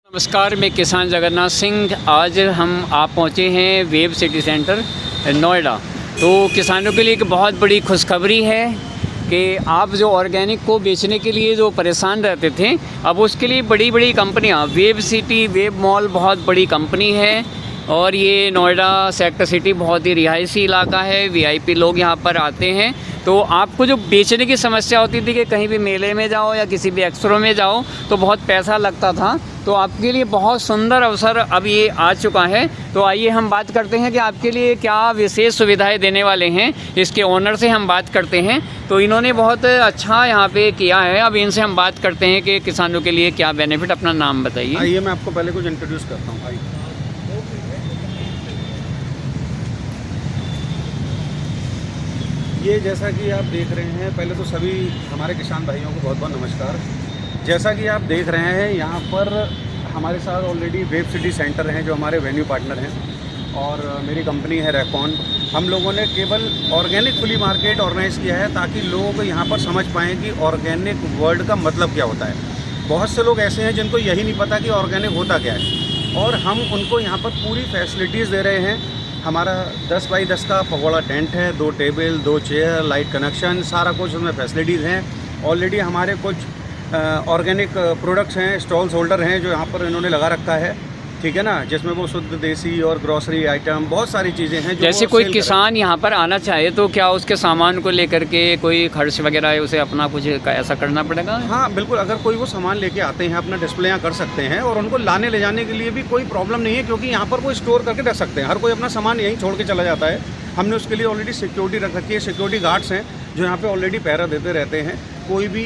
नमस्कार, मैं किसान जगन्नाथ सिंह। आज आप पहुँचे हैं वेब सिटी सेंटर नोएडा। तो किसानों के लिए एक बहुत बड़ी खुशखबरी है कि आप जो ऑर्गेनिक को बेचने के लिए जो परेशान रहते थे, अब उसके लिए बड़ी बड़ी कंपनियां, वेब सिटी, वेब मॉल बहुत बड़ी कंपनी है। और ये नोएडा सेक्टर सिटी बहुत ही रिहायशी इलाका है, वीआईपी लोग यहाँ पर आते हैं। तो आपको जो बेचने की समस्या होती थी कि कहीं भी मेले में जाओ या किसी भी एक्सपो में जाओ तो बहुत पैसा लगता था, तो आपके लिए बहुत सुंदर अवसर अब ये आ चुका है। तो आइए हम बात करते हैं कि आपके लिए क्या विशेष सुविधाएं देने वाले हैं। इसके ओनर से हम बात करते हैं। तो इन्होंने बहुत अच्छा यहाँ पे किया है। अब इनसे हम बात करते हैं कि किसानों के लिए क्या बेनिफिट। अपना नाम बताइए। आइए मैं आपको पहले कुछ इंट्रोड्यूस करता हूँ। आइए, ये जैसा कि आप देख रहे हैं, पहले तो सभी हमारे किसान भाइयों को बहुत बहुत नमस्कार। जैसा कि आप देख रहे हैं, यहाँ पर हमारे साथ ऑलरेडी वेब सिटी सेंटर हैं जो हमारे वेन्यू पार्टनर हैं, और मेरी कंपनी है रैकॉन। हम लोगों ने केवल ऑर्गेनिक फ्ली मार्केट ऑर्गेनाइज़ किया है ताकि लोग यहाँ पर समझ पाएँ कि ऑर्गेनिक वर्ड का मतलब क्या होता है। बहुत से लोग ऐसे हैं जिनको यही नहीं पता कि ऑर्गेनिक होता क्या है, और हम उनको यहाँ पर पूरी फैसिलिटीज़ दे रहे हैं। हमारा 10 बाई 10 का पगोड़ा टेंट है, 2 टेबल, 2 चेयर, लाइट कनेक्शन, सारा कुछ उसमें फैसिलिटीज़ हैं। ऑलरेडी हमारे कुछ ऑर्गेनिक प्रोडक्ट्स हैं, स्टॉल्स होल्डर हैं जो यहाँ पर इन्होंने लगा रखा है, ठीक है ना, जिसमें वो शुद्ध देसी और ग्रॉसरी आइटम, बहुत सारी चीज़ें हैं। जैसे कोई किसान यहाँ पर आना चाहे तो क्या उसके सामान को लेकर के कोई खर्च वगैरह है, उसे अपना कुछ ऐसा करना पड़ेगा? हाँ बिल्कुल, अगर कोई वो सामान लेके आते हैं अपना डिस्प्ले यहाँ कर सकते हैं, और उनको लाने ले जाने के लिए भी कोई प्रॉब्लम नहीं है, क्योंकि यहाँ पर वो स्टोर करके रख सकते हैं। हर कोई अपना सामान यहीं छोड़ के चला जाता है। हमने उसके लिए ऑलरेडी सिक्योरिटी रख रखी है, सिक्योरिटी गार्ड्स हैं जो यहाँ पे ऑलरेडी पहरा देते रहते हैं। कोई भी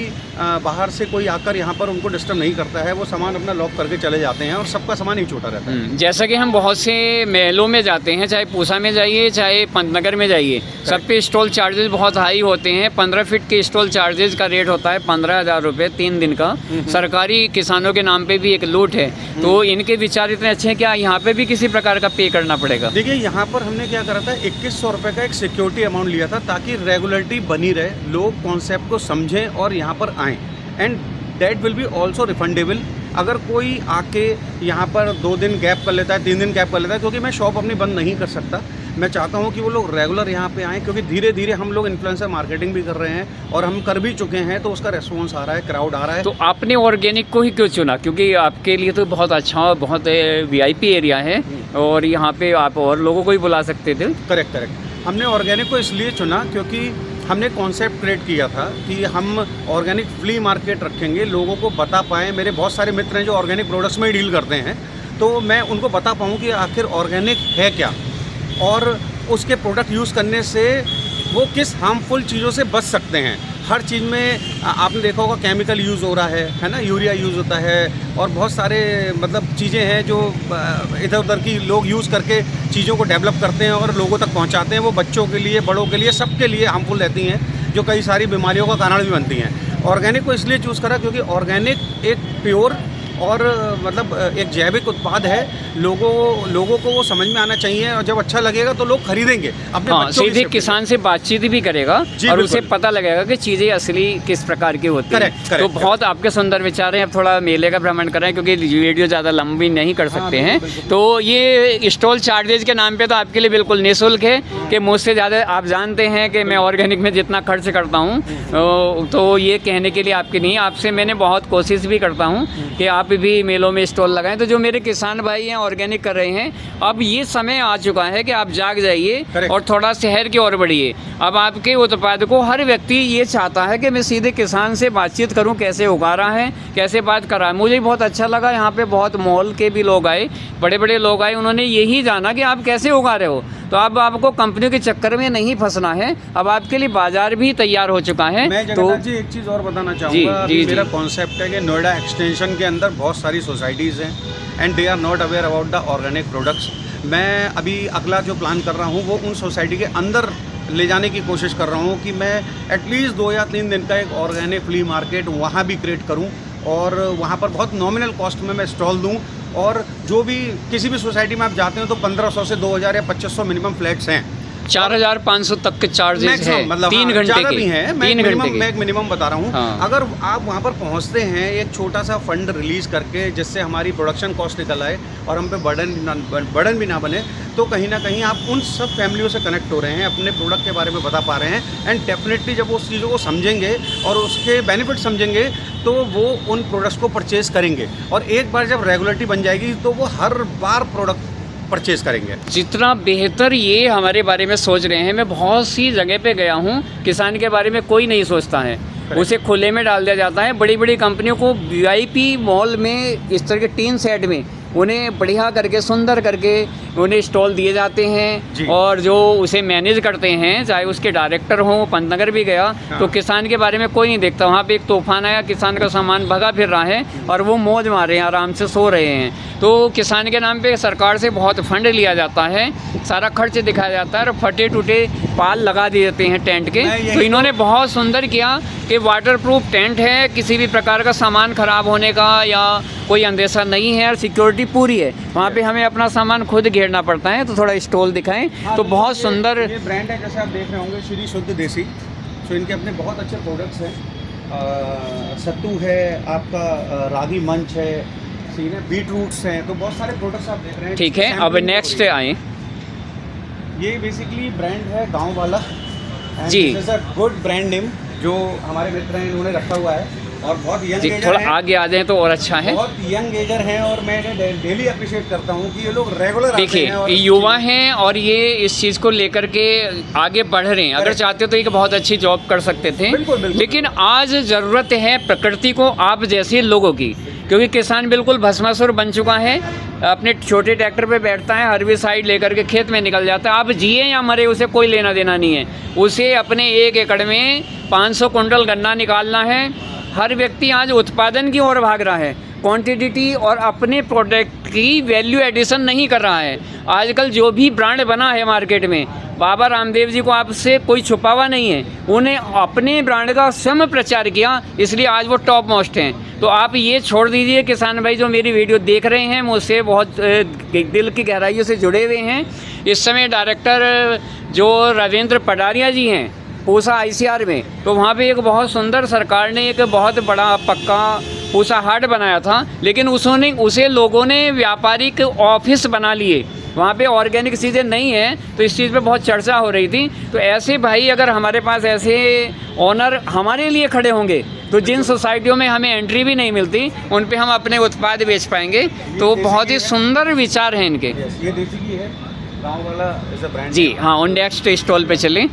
बाहर से कोई आकर यहाँ पर उनको डिस्टर्ब नहीं करता है, वो सामान अपना लॉक करके चले जाते हैं और सबका सामान ही छोटा रहता है। जैसा कि हम बहुत से मेलों में जाते हैं, चाहे पूसा में जाइए चाहे पंतनगर में जाइए, सब पे स्टॉल चार्जेस बहुत हाई होते हैं। 15 फीट के स्टॉल चार्जेस का रेट होता है 15,000 रुपये 3 दिन का। सरकारी किसानों के नाम पे भी एक लूट है। तो इनके विचार इतने अच्छे हैं, क्या यहाँ पे भी किसी प्रकार का पे करना पड़ेगा? देखिए, यहाँ पर हमने क्या करा था, 2100 रुपये का एक सिक्योरिटी अमाउंट लिया था ताकि रेगुलरिटी बनी रहे, लोग कॉन्सेप्ट को समझें और यहाँ पर आएँ, and that will be also refundable. अगर कोई आके यहाँ पर 2 दिन गैप कर लेता है, 3 दिन गैप कर लेता है, क्योंकि मैं शॉप अपनी बंद नहीं कर सकता। मैं चाहता हूँ कि वो लोग रेगुलर यहाँ पे आएँ, क्योंकि धीरे धीरे हम लोग इन्फ्लुएंसर मार्केटिंग भी कर रहे हैं और हम कर भी चुके हैं, तो उसका रेस्पॉन्स आ रहा है, क्राउड आ रहा है। तो आपने ऑर्गेनिक को ही क्यों चुना? क्योंकि आपके लिए तो बहुत अच्छा, बहुत वीआईपी एरिया है और यहाँ पे आप और लोगों को ही बुला सकते थे। करेक्ट। हमने ऑर्गेनिक को इसलिए चुना क्योंकि हमने कॉन्सेप्ट क्रिएट किया था कि हम ऑर्गेनिक फ्ली मार्केट रखेंगे, लोगों को बता पाएँ। मेरे बहुत सारे मित्र हैं जो ऑर्गेनिक प्रोडक्ट्स में ही डील करते हैं, तो मैं उनको बता पाऊँ कि आखिर ऑर्गेनिक है क्या, और उसके प्रोडक्ट यूज़ करने से वो किस हार्मफुल चीज़ों से बच सकते हैं। हर चीज़ में आपने देखा होगा केमिकल यूज़ हो रहा है ना, यूरिया यूज़ होता है, और बहुत सारे मतलब चीज़ें हैं जो इधर उधर की लोग यूज़ करके चीज़ों को डेवलप करते हैं और लोगों तक पहुंचाते हैं। वो बच्चों के लिए, बड़ों के लिए, सबके लिए हार्मफुल रहती हैं, जो कई सारी बीमारियों का कारण भी बनती हैं। ऑर्गेनिक को इसलिए चूज़ करा क्योंकि ऑर्गेनिक एक प्योर और मतलब एक जैविक उत्पाद है। लोगों को वो समझ में आना चाहिए, और जब अच्छा लगेगा तो लोग खरीदेंगे अपने। हाँ, सीधे किसान से बातचीत भी करेगा और उसे पता लगेगा कि चीज़ें असली किस प्रकार की होती हैं। तो बहुत आपके सुंदर विचार हैं। अब थोड़ा मेले का भ्रमण करें क्योंकि वीडियो ज़्यादा लंबी नहीं कर सकते हैं। तो ये स्टॉल चार्जेज के नाम पे तो आपके लिए बिल्कुल निःशुल्क है कि मुझसे ज़्यादा आप जानते हैं कि मैं ऑर्गेनिक में जितना खर्च करता हूँ, तो ये कहने के लिए आपके नहीं, आपसे मैंने बहुत कोशिश भी करता हूँ कि आप भी मेलों में स्टॉल लगाएं। तो जो मेरे किसान भाई हैं ऑर्गेनिक कर रहे हैं, अब ये समय आ चुका है कि आप जाग जाइए और थोड़ा शहर की ओर बढ़िए। अब आपके उत्पाद को हर व्यक्ति ये चाहता है कि मैं सीधे किसान से बातचीत करूं, कैसे उगा रहा है, कैसे बात कर रहा है। मुझे बहुत अच्छा लगा, यहाँ पे बहुत मॉल के भी लोग आए, बड़े बड़े लोग आए, उन्होंने यही जाना कि आप कैसे उगा रहे हो। तो अब आपको कंपनियों के चक्कर में नहीं फंसना है, अब आपके लिए बाजार भी तैयार हो चुका है। मैं जगन्नाथ जी एक चीज़ और बताना चाहूँगा। मेरा कॉन्सेप्ट है कि नोएडा एक्सटेंशन के अंदर बहुत सारी सोसाइटीज़ हैं and they are not aware about the organic products. मैं अभी अगला जो प्लान कर रहा हूँ वो उन सोसाइटी के अंदर ले जाने की कोशिश कर रहा हूँ कि मैं एटलीस्ट 2 या 3 दिन का एक ऑर्गेनिक फ्ली मार्केट वहाँ भी क्रिएट करूँ, और वहाँ पर बहुत नॉमिनल कॉस्ट में मैं स्टॉल दूँ। और जो भी किसी भी सोसाइटी में आप जाते हैं तो 1500 से 2000 या 2500 मिनिमम फ्लैट्स हैं। 4,500 तक के चार्जेस है, मतलब 3 घंटे ज़्यादा के। भी हैं, 3 घंटे के। मैं एक मिनिमम बता रहा हूँ। हाँ। अगर आप वहाँ पर पहुँचते हैं एक छोटा सा फंड रिलीज करके, जिससे हमारी प्रोडक्शन कॉस्ट निकल आए और हम पे बर्डन भी ना बने, तो कहीं ना कहीं आप उन सब फैमिलियों से कनेक्ट हो रहे हैं, अपने प्रोडक्ट के बारे में बता पा रहे हैं। एंड डेफिनेटली जब वो उस चीज़ों को समझेंगे और उसके बेनिफिट समझेंगे तो वो उन प्रोडक्ट्स को परचेज करेंगे, और एक बार जब रेगुलरिटी बन जाएगी तो वो हर बार प्रोडक्ट परचेज करेंगे। जितना बेहतर ये हमारे बारे में सोच रहे हैं, मैं बहुत सी जगह पे गया हूँ, किसान के बारे में कोई नहीं सोचता है, उसे खुले में डाल दिया जाता है। बड़ी बड़ी कंपनियों को VIP मॉल में इस तरह के 3 सेट में उन्हें बढ़िया करके, सुंदर करके उन्हें स्टॉल दिए जाते हैं, और जो उसे मैनेज करते हैं, चाहे उसके डायरेक्टर हों। पंतनगर भी गया तो किसान के बारे में कोई नहीं देखता। वहाँ पे एक तूफान आया, किसान का सामान भगा फिर रहा है और वो मौज मारे हैं, आराम से सो रहे हैं। तो किसान के नाम पे सरकार से बहुत फंड लिया जाता है, सारा खर्च दिखाया जाता है, और फटे टूटे पाल लगा दिए जाते हैं टेंट के। तो इन्होंने बहुत सुंदर किया कि वाटरप्रूफ टेंट है, किसी भी प्रकार का सामान ख़राब होने का या कोई अंदेशा नहीं है, और सिक्योरिटी पूरी है। वहाँ पे हमें अपना सामान खुद घेरना पड़ता है। तो थोड़ा स्टॉल दिखाएं। तो बहुत सुंदर ये ब्रांड है, जैसे आप देख रहे होंगे, श्री शुद्ध देसी। तो इनके अपने बहुत अच्छे प्रोडक्ट्स हैं। सत्तू है, आपका रागी मंच है, सीन है, बीट रूट्स हैं, तो बहुत सारे प्रोडक्ट्स आप देख रहे हैं। ठीक है, अब नेक्स्ट आए। ये बेसिकली ब्रांड है गांव वाला जी, गुड ब्रांड नेम जो हमारे मित्र हैं इन्होंने रखा हुआ है, और बहुत यंग एजर थोड़ा हैं, आगे आ जाए तो और अच्छा है। बहुत यंग एजर हैं, और मैं डेली अप्रिशिएट करता हूँ कि ये लोग रेगुलर देखिए, ये युवा हैं और ये इस चीज़ को लेकर के आगे बढ़ रहे हैं। अगर चाहते तो एक बहुत अच्छी जॉब कर सकते थे। बिल्कुल। लेकिन आज ज़रूरत है प्रकृति को आप जैसे लोगों की, क्योंकि किसान बिल्कुल भस्मासुर बन चुका है। अपने छोटे ट्रैक्टर पे बैठता है, हर्बिसाइड लेकर के खेत में निकल जाता है। आप जिए या मरे, उसे कोई लेना देना नहीं है। उसे अपने 1 एकड़ में 500 कुंटल गन्ना निकालना है। हर व्यक्ति आज उत्पादन की ओर भाग रहा है, क्वांटिटी और अपने प्रोडक्ट की वैल्यू एडिशन नहीं कर रहा है। आजकल जो भी ब्रांड बना है मार्केट में, बाबा रामदेव जी को आपसे कोई छुपावा नहीं है, उन्हें अपने ब्रांड का स्वयं प्रचार किया, इसलिए आज वो टॉप मोस्ट हैं। तो आप ये छोड़ दीजिए, किसान भाई जो मेरी वीडियो देख रहे हैं, मुझसे बहुत दिल की गहराइयों से जुड़े हुए हैं। इस समय डायरेक्टर जो रविंद्र पडारिया जी हैं पूसा ICR में, तो वहाँ पे एक बहुत सुंदर सरकार ने एक बहुत बड़ा पक्का पूसा हाट बनाया था, लेकिन उसे लोगों ने व्यापारिक ऑफिस बना लिए। वहाँ पे ऑर्गेनिक चीज़ें नहीं है, तो इस चीज़ पे बहुत चर्चा हो रही थी। तो ऐसे भाई अगर हमारे पास ऐसे ओनर हमारे लिए खड़े होंगे, तो जिन सोसाइटियों में हमें एंट्री भी नहीं मिलती, उन पे हम अपने उत्पाद बेच पाएंगे। तो बहुत ही सुंदर विचार हैं इनके। ये देसी घी है, गाँव वाला ऐसा ब्रांड। जी हाँ, उन नेक्स्ट स्टॉल पे चलें।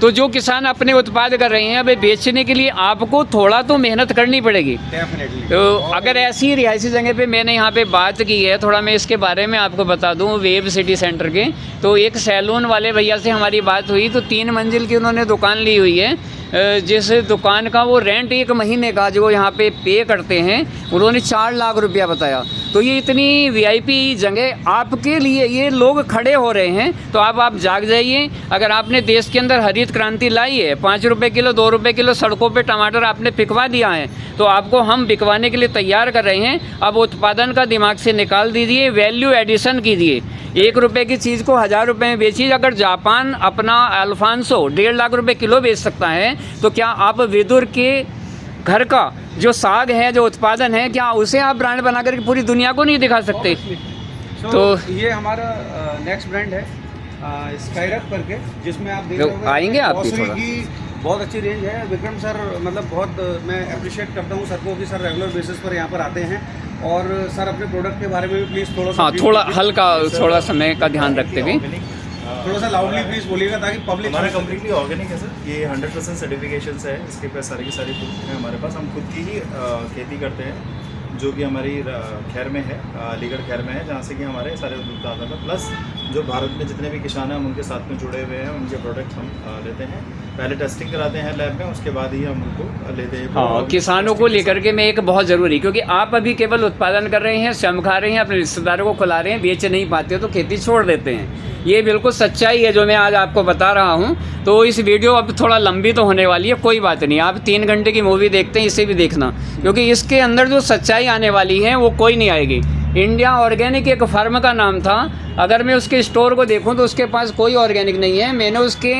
तो जो किसान अपने उत्पाद कर रहे हैं, अब बेचने के लिए आपको थोड़ा तो मेहनत करनी पड़ेगी। डेफिनेटली। तो अगर ऐसी रिहायशी जगह पे मैंने यहाँ पे बात की है, थोड़ा मैं इसके बारे में आपको बता दूँ। वेब सिटी सेंटर के, तो एक सैलून वाले भैया से हमारी बात हुई, तो 3 मंजिल की उन्होंने दुकान ली हुई है। जिस दुकान का वो रेंट 1 महीने का जो यहाँ पे पे करते हैं, उन्होंने 4 लाख रुपया बताया। तो ये इतनी VIP जगह आपके लिए ये लोग खड़े हो रहे हैं, तो आप जाग जाइए। अगर आपने देश के अंदर हरित क्रांति लाई है, 5 रुपये किलो, 2 रुपये किलो सड़कों पे टमाटर आपने बिकवा दिया है, तो आपको हम बिकवाने के लिए तैयार कर रहे हैं। अब उत्पादन का दिमाग से निकाल दीजिए, वैल्यू एडिशन कीजिए। 1 रुपये की चीज़ को 1000 रुपये में बेचिए। अगर जापान अपना अल्फांसो 1.5 लाख रुपये किलो बेच सकता है, तो क्या आप विदुर के घर का जो साग है, जो उत्पादन है, क्या उसे आप ब्रांड बना करके पूरी दुनिया को नहीं दिखा सकते? तो ये हमारा नेक्स्ट ब्रांड है स्काईरक करके, जिसमें आप देख रहे होंगे आएंगे आप भी थोड़ा। की बहुत अच्छी रेंज है। विक्रम सर मतलब बहुत मैं अप्रिशिएट करता हूँ सर को कि सर रेगुलर बेसिस पर यहाँ पर आते हैं, और सर अपने प्रोडक्ट के बारे में भी प्लीज़ थोड़ा सा थोड़ा हल्का, थोड़ा समय का ध्यान रखते हुए थोड़ा सा लाउडली प्लीज़ बोलिएगा, ताकि पब्लिक। हमारा कम्प्लीटली ऑर्गेनिक है सर, ये 100% सर्टिफिकेशन है। इसके पास सारी की सारी प्रूफ है हमारे पास। हम खुद की ही खेती करते हैं, जो कि हमारी खैर में है, अलीगढ़ खैर में है, जहाँ से कि हमारे सारे उत्पाद आता है। प्लस जो भारत में जितने भी किसान हैं हम उनके साथ में जुड़े हुए हैं, उनके प्रोडक्ट हम लेते हैं। पहले टेस्टिंग कराते हैं लैब में, उसके बाद ही हम उनको लेते हैं। हाँ, किसानों को लेकर के मैं एक बहुत ज़रूरी, क्योंकि आप अभी केवल उत्पादन कर रहे हैं, स्वयं खा रहे हैं, अपने रिश्तेदारों को खिला रहे हैं, बेच नहीं पाते तो खेती छोड़ देते हैं। ये बिल्कुल सच्चाई है जो मैं आज आपको बता रहा हूँ। तो इस वीडियो अब थोड़ा लंबी तो होने वाली है, कोई बात नहीं। आप 3 घंटे की मूवी देखते हैं, इसे भी देखना, क्योंकि इसके अंदर जो सच्चाई आने वाली है वो कोई नहीं आएगी। इंडिया ऑर्गेनिक एक फर्म का नाम था। अगर मैं उसके स्टोर को देखूं तो उसके पास कोई ऑर्गेनिक नहीं है। मैंने उसके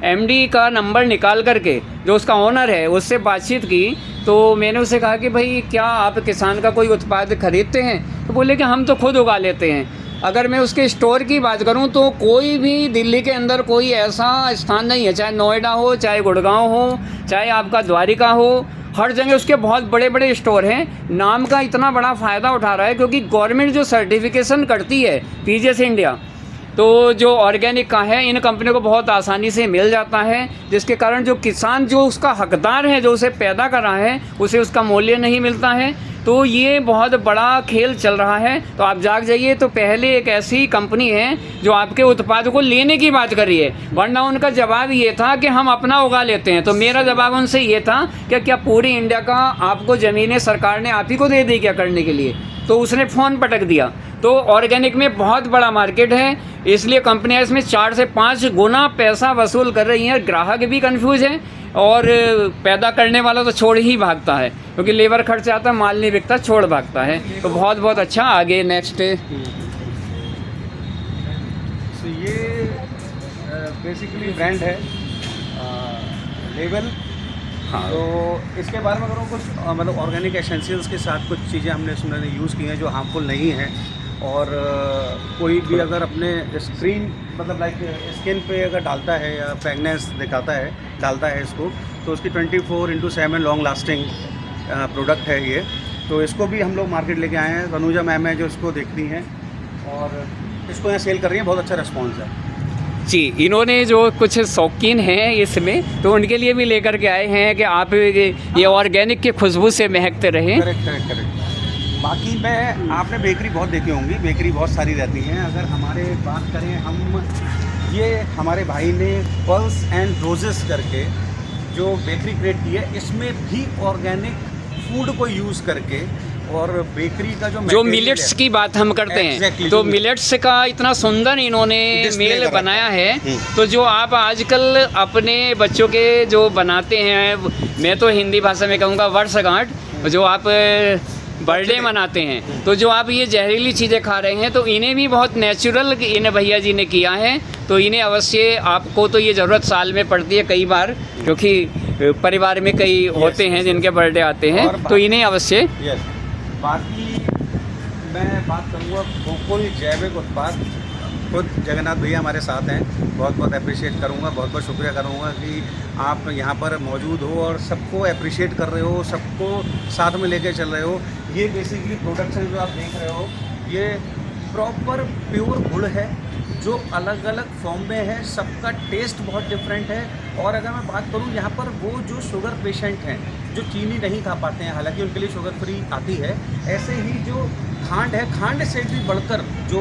एमडी का नंबर निकाल करके, जो उसका ओनर है, उससे बातचीत की। तो मैंने उससे कहा कि भाई क्या आप किसान का कोई उत्पाद खरीदते हैं? तो बोले कि हम तो खुद उगा लेते हैं। अगर मैं उसके स्टोर की बात करूं तो कोई भी दिल्ली के अंदर कोई ऐसा स्थान नहीं है, चाहे नोएडा हो, चाहे गुड़गांव हो, चाहे आपका द्वारिका हो, हर जगह उसके बहुत बड़े बड़े स्टोर हैं। नाम का इतना बड़ा फ़ायदा उठा रहा है क्योंकि गवर्नमेंट जो सर्टिफिकेशन करती है पीजीएस इंडिया, तो जो ऑर्गेनिक का है इन कंपनियों को बहुत आसानी से मिल जाता है, जिसके कारण जो किसान जो उसका हकदार है, जो उसे पैदा कर रहा है, उसे उसका मूल्य नहीं मिलता है। तो ये बहुत बड़ा खेल चल रहा है। तो आप जाग जाइए। तो पहले एक ऐसी कंपनी है जो आपके उत्पाद को लेने की बात कर रही है, वरना उनका जवाब ये था कि हम अपना उगा लेते हैं। तो मेरा जवाब उनसे ये था कि क्या पूरी इंडिया का आपको ज़मीनें सरकार ने आप ही को दे दी क्या करने के लिए? तो उसने फ़ोन पटक दिया। तो ऑर्गेनिक में बहुत बड़ा मार्केट है, इसलिए कंपनियां इसमें 4 से 5 गुना पैसा वसूल कर रही हैं। ग्राहक भी कंफ्यूज है और पैदा करने वाला तो छोड़ ही भागता है, क्योंकि लेबर खर्च आता है, माल नहीं बिकता, छोड़ भागता है। तो बहुत बहुत अच्छा। आगे नेक्स्ट। तो ये बेसिकली ब्रांड है, लेबल। हाँ। तो इसके बारे में अगर कुछ मतलब ऑर्गेनिक एसेंशियल्स के साथ कुछ चीज़ें हमने इसमें यूज़ की हैं जो हार्मफुल नहीं हैं। और कोई भी अगर अपने स्क्रीन मतलब लाइक स्किन पे अगर डालता है या फ्रेगनेंस दिखाता है, डालता है इसको, तो उसकी 24/7 लॉन्ग लास्टिंग प्रोडक्ट है ये। तो इसको भी हम लोग मार्केट लेके आए हैं। तनुजा मैम है जो इसको देखती हैं और इसको यहाँ सेल कर रही हैं। बहुत अच्छा रिस्पॉन्स है जी। इन्होंने जो कुछ शौकीन हैं इसमें, तो उनके लिए भी लेकर के आए हैं कि आप ये ऑर्गेनिक की खुशबू से महकते रहें। करेक्ट। बाकी मैं आपने बेकरी बहुत देखी होंगी, बेकरी बहुत सारी रहती हैं। अगर हमारे बात करें हम, ये हमारे भाई ने पल्स एंड रोजेस करके जो बेकरी क्रिएट की है, इसमें भी ऑर्गेनिक फूड को यूज़ करके और बेकरी का जो मिलेट्स की बात हम करते हैं, तो मिलेट्स का इतना सुंदर इन्होंने मेल बनाया है। तो जो आप आजकल अपने बच्चों के जो बनाते हैं, मैं तो हिंदी भाषा में कहूँगा वर्षगांठ, जो आप बर्थडे मनाते हैं, तो जो आप ये जहरीली चीज़ें खा रहे हैं, तो इन्हें भी बहुत नेचुरल इन भैया जी ने किया है। तो इन्हें अवश्य, आपको तो ये ज़रूरत साल में पड़ती है कई बार, क्योंकि परिवार में कई होते हैं जिनके बर्थडे आते हैं, तो इन्हें अवश्य। बाकी मैं बात करूँगा गोकुल जैविक उत्पाद, खुद जगन्नाथ भैया हमारे साथ हैं। बहुत बहुत अप्रिशिएट करूँगा, बहुत बहुत शुक्रिया करूँगा कि आप यहाँ पर मौजूद हो और सबको अप्रिशिएट कर रहे हो, सबको साथ में लेके चल रहे हो। ये बेसिकली प्रोडक्ट्स हैं जो आप देख रहे हो, ये प्रॉपर प्योर गुड़ है जो अलग अलग फॉर्म में है। सबका टेस्ट बहुत डिफरेंट है। और अगर मैं बात करूँ यहाँ पर, वो जो शुगर पेशेंट हैं जो चीनी नहीं खा पाते हैं, हालांकि उनके लिए शुगर फ्री आती है, ऐसे ही जो खांड है, खांड से भी बढ़कर जो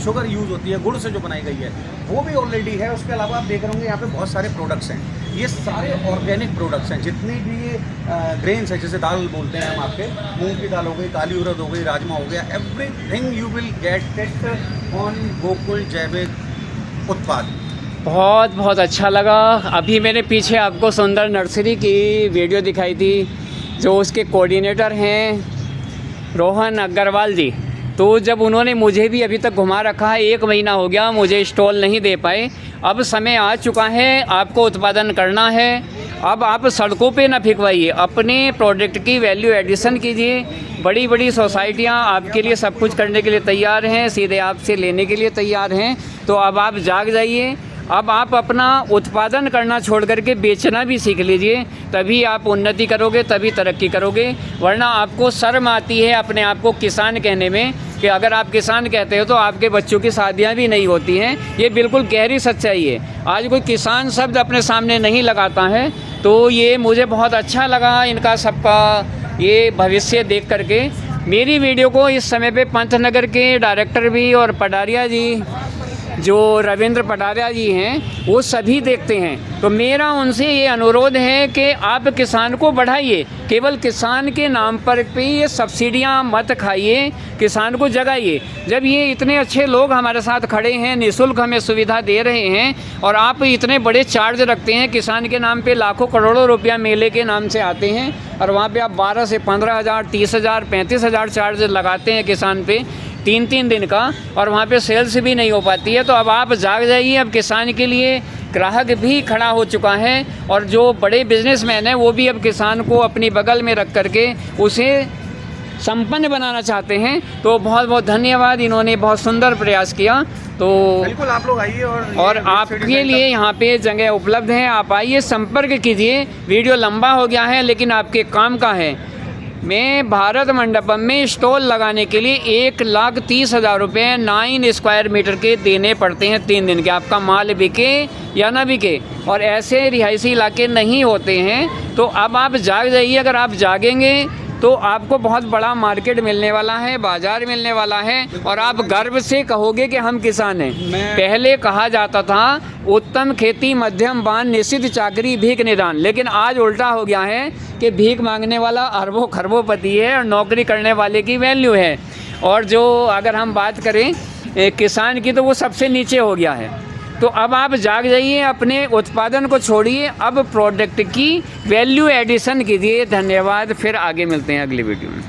शुगर यूज़ होती है, गुड़ से जो बनाई गई है, वो भी ऑलरेडी है। उसके अलावा आप देख रहे होंगे यहाँ पे बहुत सारे प्रोडक्ट्स हैं। ये सारे ऑर्गेनिक प्रोडक्ट्स हैं। जितनी भी ये ग्रेन्स हैं, जैसे दाल बोलते हैं हम, आपके मूंग की दाल हो गई, काली उड़द हो गई, राजमा हो गया, everything you will get it on Gokul जैविक उत्पाद। बहुत बहुत अच्छा लगा। अभी मैंने पीछे आपको सुंदर नर्सरी की वीडियो दिखाई थी, जो उसके कोऑर्डिनेटर हैं रोहन अग्रवाल जी। तो जब उन्होंने मुझे भी अभी तक घुमा रखा है, 1 महीना हो गया, मुझे स्टॉल नहीं दे पाए। अब समय आ चुका है, आपको उत्पादन करना है। अब आप सड़कों पे ना फिकवाइए, अपने प्रोडक्ट की वैल्यू एडिशन कीजिए। बड़ी बड़ी सोसाइटियाँ आपके लिए सब कुछ करने के लिए तैयार हैं, सीधे आपसे लेने के लिए तैयार हैं। तो अब आप जाग जाइए। अब आप अपना उत्पादन करना छोड़ करके बेचना भी सीख लीजिए, तभी आप उन्नति करोगे, तभी तरक्की करोगे। वरना आपको शर्म आती है अपने आप को किसान कहने में, कि अगर आप किसान कहते हो तो आपके बच्चों की शादियां भी नहीं होती हैं। ये बिल्कुल गहरी सच्चाई है। आज कोई किसान शब्द अपने सामने नहीं लगाता है। तो ये मुझे बहुत अच्छा लगा इनका सबका ये भविष्य देख करके। मेरी वीडियो को इस समय पे पंतनगर के डायरेक्टर भी और पडारिया जी जो रविंद्र पटारिया जी हैं वो सभी देखते हैं। तो मेरा उनसे ये अनुरोध है कि आप किसान को बढ़ाइए, केवल किसान के नाम पर पे ये सब्सिडियां मत खाइए, किसान को जगाइए। जब ये इतने अच्छे लोग हमारे साथ खड़े हैं, निःशुल्क हमें सुविधा दे रहे हैं, और आप इतने बड़े चार्ज रखते हैं किसान के नाम पे, लाखों करोड़ों रुपया मेले के नाम से आते हैं, और वहाँ पे आप 12 से 15,000, 30,000, 35,000 चार्ज लगाते हैं किसान पे 3-3 दिन का, और वहाँ पे सेल्स भी नहीं हो पाती है। तो अब आप जाग जाइए, अब किसान के लिए ग्राहक भी खड़ा हो चुका है, और जो बड़े बिजनेसमैन हैं वो भी अब किसान को अपनी बगल में रख करके उसे संपन्न बनाना चाहते हैं। तो बहुत बहुत धन्यवाद, इन्होंने बहुत सुंदर प्रयास किया। तो बिल्कुल आप लोग आइए, और आपके लिए यहाँ पे जगह उपलब्ध है, आप आइए, संपर्क कीजिए। वीडियो लंबा हो गया है लेकिन आपके काम का है। मैं भारत मंडपम में स्टॉल लगाने के लिए 1,30,000 रुपये 9 स्क्वायर मीटर के देने पड़ते हैं 3 दिन के, आपका माल बिके या ना बिके, और ऐसे रिहायशी इलाके नहीं होते हैं। तो अब आप जाग जाइए, अगर आप जागेंगे तो आपको बहुत बड़ा मार्केट मिलने वाला है, बाज़ार मिलने वाला है, और आप गर्व से कहोगे कि हम किसान हैं। पहले कहा जाता था उत्तम खेती मध्यम बान निश्चित चाकरी भीख निदान, लेकिन आज उल्टा हो गया है कि भीख मांगने वाला अरबों खरबोपति है और नौकरी करने वाले की वैल्यू है। और जो अगर हम बात करें किसान की तो वो सबसे नीचे हो गया है। तो अब आप जाग जाइए, अपने उत्पादन को छोड़िए, अब प्रोडक्ट की वैल्यू एडिशन कीजिए। धन्यवाद, फिर आगे मिलते हैं अगली वीडियो में।